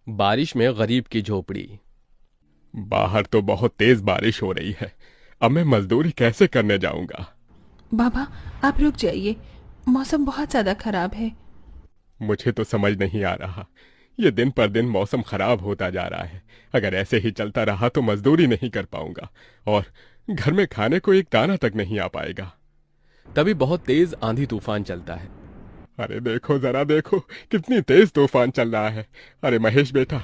बारिश में गरीब की झोपड़ी। बाहर तो बहुत तेज बारिश हो रही है। अब मैं मजदूरी कैसे करने जाऊंगा? बाबा, आप रुक जाइए। मौसम बहुत ज्यादा खराब है। मुझे तो समझ नहीं आ रहा। ये दिन पर दिन मौसम खराब होता जा रहा है। अगर ऐसे ही चलता रहा तो मजदूरी नहीं कर पाऊंगा और घर में खाने को एक दाना तक नहीं आ पाएगा। तभी बहुत तेज आंधी तूफान चलता है। अरे देखो जरा देखो, कितनी तेज तूफान चल रहा है। अरे महेश बेटा,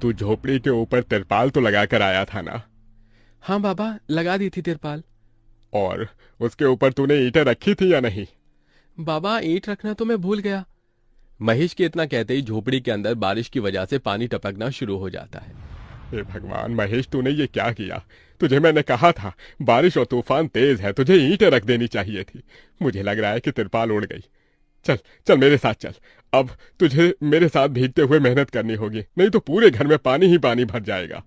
तू झोपड़ी के ऊपर तिरपाल तो लगा कर आया था ना? हाँ बाबा, लगा दी थी तिरपाल। और उसके ऊपर तूने ईंटें रखी थी या नहीं? बाबा, ईंट रखना तो मैं भूल गया। महेश के इतना कहते ही झोपड़ी के अंदर बारिश की वजह से पानी टपकना शुरू हो जाता है। हे भगवान महेश, तूने ये क्या किया? तुझे मैंने कहा था बारिश और तूफान तेज है, तुझे ईंटें रख देनी चाहिए थी। मुझे लग रहा है कि तिरपाल उड़ गई। चल चल मेरे साथ चल। अब तुझे मेरे साथ भीगते हुए मेहनत करनी होगी, नहीं तो पूरे घर में पानी ही पानी भर जाएगा।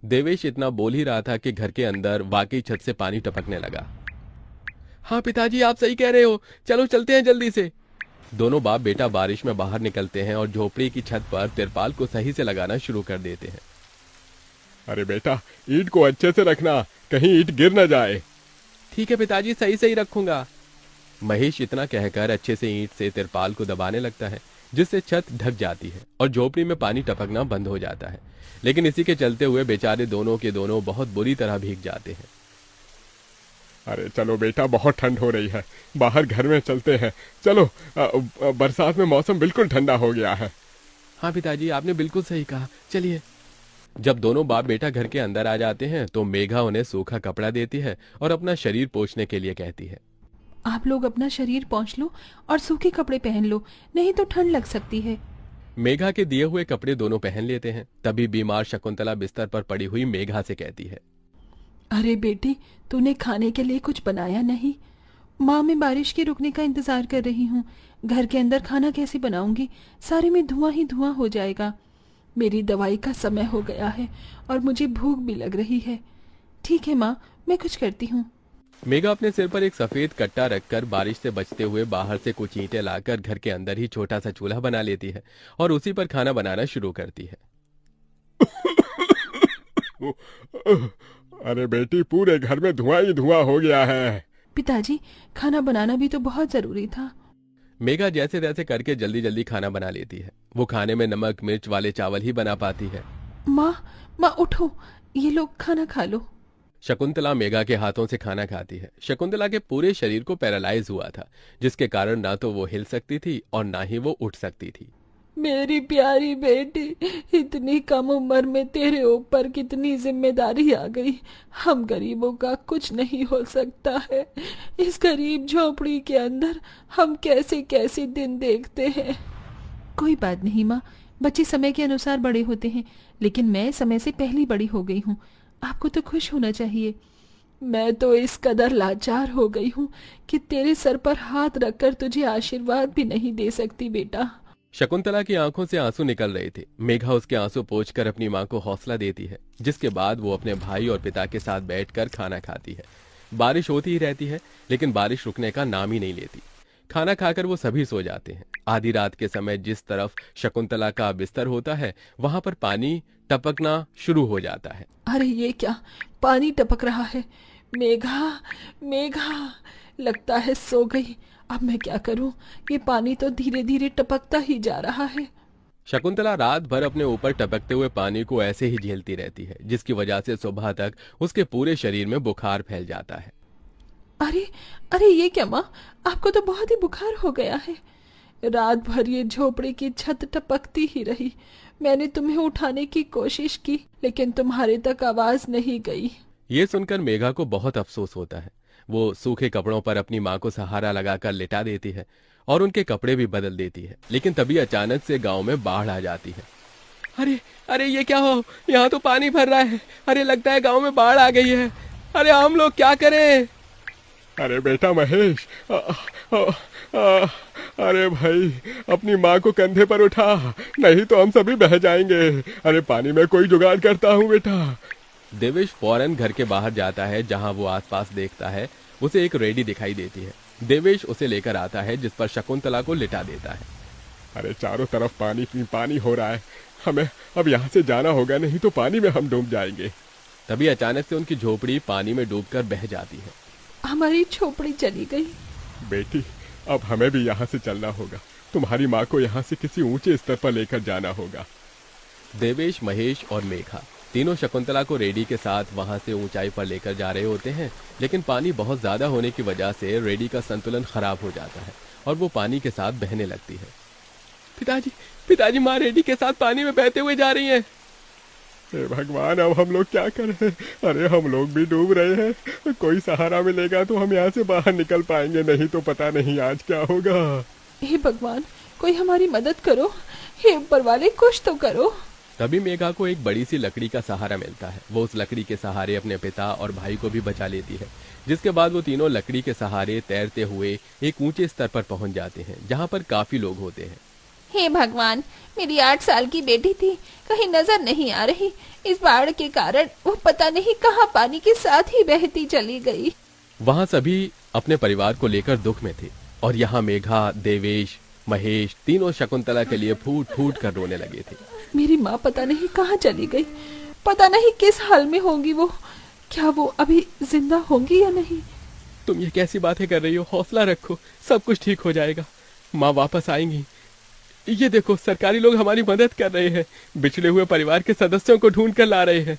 देवेश इतना बोल ही रहा था कि घर के अंदर वाकई छत से पानी टपकने लगा। हाँ पिताजी, आप सही कह रहे हो, चलो चलते हैं जल्दी से। दोनों बाप बेटा बारिश में बाहर निकलते हैं और झोपड़ी की छत पर तिरपाल को सही से लगाना शुरू कर देते हैं। अरे बेटा, ईंट को अच्छे से रखना, कहीं ईंट गिर न जाए। ठीक है पिताजी, सही सही रखूंगा। महेश इतना कहकर अच्छे से ईंट से तिरपाल को दबाने लगता है, जिससे छत ढक जाती है और झोपड़ी में पानी टपकना बंद हो जाता है। लेकिन इसी के चलते हुए बेचारे दोनों के दोनों बहुत बुरी तरह भीग जाते हैं। अरे चलो बेटा, बहुत ठंड हो रही है, बाहर घर में चलते हैं। चलो, बरसात में मौसम बिल्कुल ठंडा हो गया है। हाँ पिताजी, आपने बिल्कुल सही कहा, चलिए। जब दोनों बाप बेटा घर के अंदर आ जाते हैं तो मेघा उन्हें सूखा कपड़ा देती है और अपना शरीर पोंछने के लिए कहती है। आप लोग अपना शरीर पोंछ लो और सूखे कपड़े पहन लो, नहीं तो ठंड लग सकती है। मेघा के दिए हुए कपड़े दोनों पहन लेते हैं। तभी बीमार शकुंतला बिस्तर पर पड़ी हुई मेघा से कहती है। अरे बेटी, तूने खाने के लिए कुछ बनाया नहीं? माँ, मैं बारिश के रुकने का इंतजार कर रही हूँ। घर के अंदर खाना कैसे बनाऊंगी? सारे में धुआं ही धुआं हो जाएगा। मेरी दवाई का समय हो गया है और मुझे भूख भी लग रही है। ठीक है माँ, मैं कुछ करती हूँ। मेघा अपने सिर पर एक सफेद कट्टा रखकर बारिश से बचते हुए बाहर से कुछ ईंटें लाकर घर के अंदर ही छोटा सा चूल्हा बना लेती है और उसी पर खाना बनाना शुरू करती है। अरे बेटी, पूरे घर में धुआं ही धुआं हो गया है। पिताजी, खाना बनाना भी तो बहुत जरूरी था। मेघा जैसे तैसे करके जल्दी जल्दी खाना बना लेती है। वो खाने में नमक मिर्च वाले चावल ही बना पाती है। माँ, माँ उठो, ये लोग खाना खा लो। शकुंतला मेघा के हाथों से खाना खाती है। शकुंतला के पूरे शरीर को पैरालाइज हुआ था, जिसके कारण ना तो वो हिल सकती थी और ना ही वो उठ सकती थी। मेरी प्यारी बेटी, इतनी कम उम्र में तेरे ऊपर कितनी जिम्मेदारी आ गई। हम गरीबों का कुछ नहीं हो सकता है। इस गरीब झोपड़ी के अंदर हम कैसे कैसे दिन देखते हैं। कोई बात नहीं माँ, बच्चे समय के अनुसार बड़े होते हैं, लेकिन मैं समय से पहले बड़ी हो गई हूँ। आपको तो खुश होना चाहिए। मैं तो इस कदर लाचार हो गई हूँ कि तेरे सर पर हाथ रखकर तुझे आशीर्वाद भी नहीं दे सकती बेटा। शकुंतला की आंखों से आंसू निकल रहे थे। मेघा उसके आंसू पोंछकर अपनी मां को हौसला देती है, जिसके बाद वो अपने भाई और पिता के साथ बैठकर खाना खाती है। बारिश होती ही रहती है, लेकिन बारिश रुकने का नाम ही नहीं लेती। खाना खाकर वो सभी सो जाते हैं। आधी रात के समय जिस तरफ शकुंतला का बिस्तर होता है, वहां पर पानी टपकना शुरू हो जाता है। अरे ये क्या, पानी टपक रहा है। मेघा, मेघा, लगता है सो गई। अब मैं क्या करूं? ये पानी तो धीरे धीरे टपकता ही जा रहा है। शकुंतला रात भर अपने ऊपर टपकते हुए पानी को ऐसे ही झेलती रहती है, जिसकी वजह से सुबह तक उसके पूरे शरीर में बुखार फैल जाता है। अरे, अरे ये क्या माँ, आपको तो बहुत ही बुखार हो गया है। रात भर ये झोपड़ी की छत टपकती ही रही। मैंने तुम्हें उठाने की कोशिश की, लेकिन तुम्हारे तक आवाज नहीं गई। ये सुनकर मेघा को बहुत अफसोस होता है। वो सूखे कपड़ों पर अपनी मां को सहारा लगाकर लिटा देती है और उनके कपड़े भी बदल देती है। लेकिन तभी अचानक से गांव में बाढ़ आ जाती है। अरे, अरे ये क्या हो, यहाँ तो पानी भर रहा है। अरे लगता है गांव में बाढ़ आ गई है। अरे हम लोग क्या करें? अरे बेटा महेश, अरे भाई, अपनी माँ को कंधे पर उठा, नहीं तो हम सभी बह जाएंगे। अरे पानी में कोई जुगाड़ करता हूँ बेटा। देवेश फौरन घर के बाहर जाता है। जहां वो आसपास देखता है, उसे एक रेडी दिखाई देती है। देवेश उसे लेकर आता है, जिस पर शकुंतला को लिटा देता है। अरे चारों तरफ पानी ही पानी हो रहा है। हमें अब यहाँ से जाना होगा, नहीं तो पानी में हम डूब जाएंगे। तभी अचानक से उनकी झोपड़ी पानी में डूबकर बह जाती है। हमारी झोपड़ी चली गई। बेटी, अब हमें भी यहाँ से चलना होगा। तुम्हारी माँ को यहाँ से किसी ऊंचे स्तर पर लेकर जाना होगा। देवेश, महेश और मेघा तीनों शकुंतला को रेडी के साथ वहां से ऊंचाई पर लेकर जा रहे होते हैं, लेकिन पानी बहुत ज्यादा होने की वजह से रेडी का संतुलन खराब हो जाता है और वो पानी के साथ बहने लगती है। पिताजी, पिताजी, माँ रेडी के साथ पानी में बहते हुए जा रही हैं। हे भगवान, अब हम लोग क्या करें? अरे हम लोग भी डूब रहे हैं। कोई सहारा मिलेगा तो हम यहाँ से बाहर निकल पाएंगे, नहीं तो पता नहीं आज क्या होगा। हे भगवान, कोई हमारी मदद करो। हे ऊपर वाले, कुछ तो करो। तभी मेघा को एक बड़ी सी लकड़ी का सहारा मिलता है। वो उस लकड़ी के सहारे अपने पिता और भाई को भी बचा लेती है, जिसके बाद वो तीनों लकड़ी के सहारे तैरते हुए एक ऊंचे स्तर पर पहुंच जाते हैं, जहां पर काफी लोग होते हैं। हे भगवान, मेरी 8 साल की बेटी थी, कहीं नजर नहीं आ रही। इस बाढ़ के कारण वो पता नहीं कहाँ पानी के साथ ही बहती चली गई। वहां सभी अपने परिवार को लेकर दुख में थे और यहाँ मेघा, देवेश, महेश तीनों शकुंतला के लिए फूट फूट कर रोने लगे थे। मेरी माँ पता नहीं कहाँ चली गई, पता नहीं किस हाल में होंगी वो। क्या वो अभी जिंदा होंगी या नहीं? तुम ये कैसी बातें कर रही हो? हौसला रखो, सब कुछ ठीक हो जाएगा। माँ वापस आएंगी। ये देखो, सरकारी लोग हमारी मदद कर रहे हैं, बिछड़े हुए परिवार के सदस्यों को ढूंढ कर ला रहे हैं।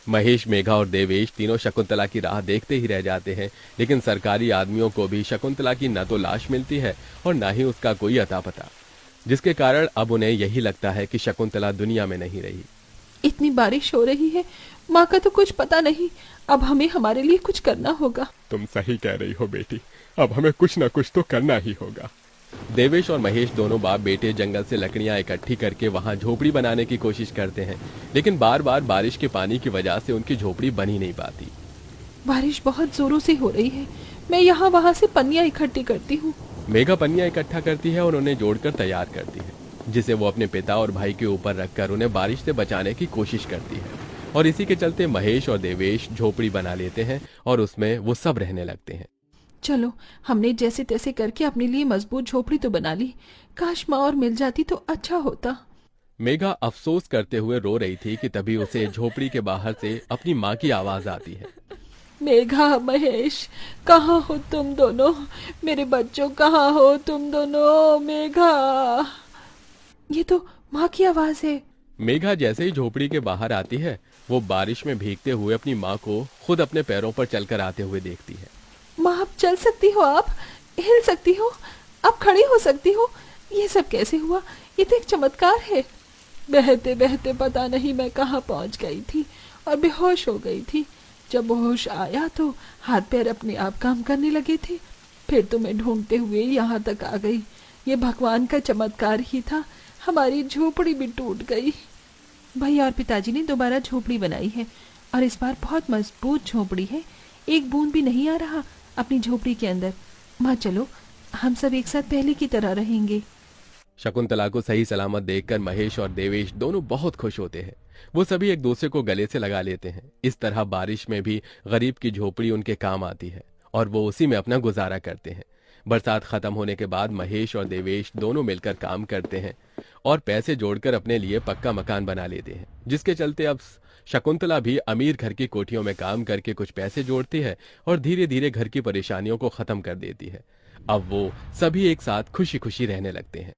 महेश, मेघा और देवेश तीनों शकुंतला की राह देखते ही रह जाते हैं, लेकिन सरकारी आदमियों को भी शकुंतला की न तो लाश मिलती है और न ही उसका कोई अता पता, जिसके कारण अब उन्हें यही लगता है कि शकुंतला दुनिया में नहीं रही। इतनी बारिश हो रही है, माँ का तो कुछ पता नहीं। अब हमें हमारे लिए कुछ करना होगा। तुम सही कह रही हो बेटी, अब हमें कुछ न कुछ तो करना ही होगा। देवेश और महेश दोनों बाप बेटे जंगल से लकड़ियां इकट्ठी करके वहां झोपड़ी बनाने की कोशिश करते हैं, लेकिन बार बार बारिश के पानी की वजह से उनकी झोपड़ी बन ही नहीं पाती। बारिश बहुत जोरों से हो रही है, मैं यहाँ वहाँ से पन्नियाँ इकट्ठी करती हूँ। मेघा पन्नियां इकट्ठा करती है और उन्हें जोड़कर तैयार करती है, जिसे वो अपने पिता और भाई के ऊपर रखकर उन्हें बारिश से बचाने की कोशिश करती है। और इसी के चलते महेश और देवेश झोपड़ी बना लेते हैं और उसमें वो सब रहने लगते हैं। चलो, हमने जैसे तैसे करके अपने लिए मजबूत झोपड़ी तो बना ली। काश माँ और मिल जाती तो अच्छा होता। मेघा अफसोस करते हुए रो रही थी कि तभी उसे झोपड़ी के बाहर से अपनी माँ की आवाज आती है। मेघा, महेश, कहाँ हो तुम दोनों? मेरे बच्चों, कहाँ हो तुम दोनों? मेघा, ये तो माँ की आवाज है। मेघा जैसे ही झोपड़ी के बाहर आती है, वो बारिश में भीगते हुए अपनी माँ को खुद अपने पैरों पर चलकर आते हुए देखती है। माँ, अब चल सकती हो, आप हिल सकती हो, अब खड़ी हो सकती हो। ये सब कैसे हुआ? ये तो एक चमत्कार है। बहते बहते पता नहीं मैं कहाँ पहुँच गई थी और बेहोश हो गई थी। जब होश आया तो हाथ पैर अपने आप काम करने लगे थे। फिर तुम्हें ढूंढते हुए यहाँ तक आ गई। ये भगवान का चमत्कार ही था। हमारी झोपड़ी भी टूट गई। भैया और पिताजी ने दोबारा झोपड़ी बनाई है और इस बार बहुत मजबूत झोपड़ी है। एक बूंद भी नहीं आ रहा अपनी झोपड़ी के अंदर। माँ, चलो, हम सब एक साथ पहले की तरह रहेंगे। शकुंतला को सही सलामत देखकर महेश और देवेश दोनों बहुत खुश होते हैं। वो सभी एक दूसरे को गले से लगा लेते हैं। इस तरह बारिश में भी गरीब की झोपड़ी उनके काम आती है और वो उसी में अपना गुजारा करते हैं। बरसात खत्म होने के बाद महेश और देवेश दोनों मिलकर काम करते हैं और पैसे जोड़कर अपने लिए पक्का मकान बना लेते हैं, जिसके चलते अब शकुंतला भी अमीर घर की कोठियों में काम करके कुछ पैसे जोड़ती है और धीरे धीरे घर की परेशानियों को खत्म कर देती है। अब वो सभी एक साथ खुशी खुशी रहने लगते हैं।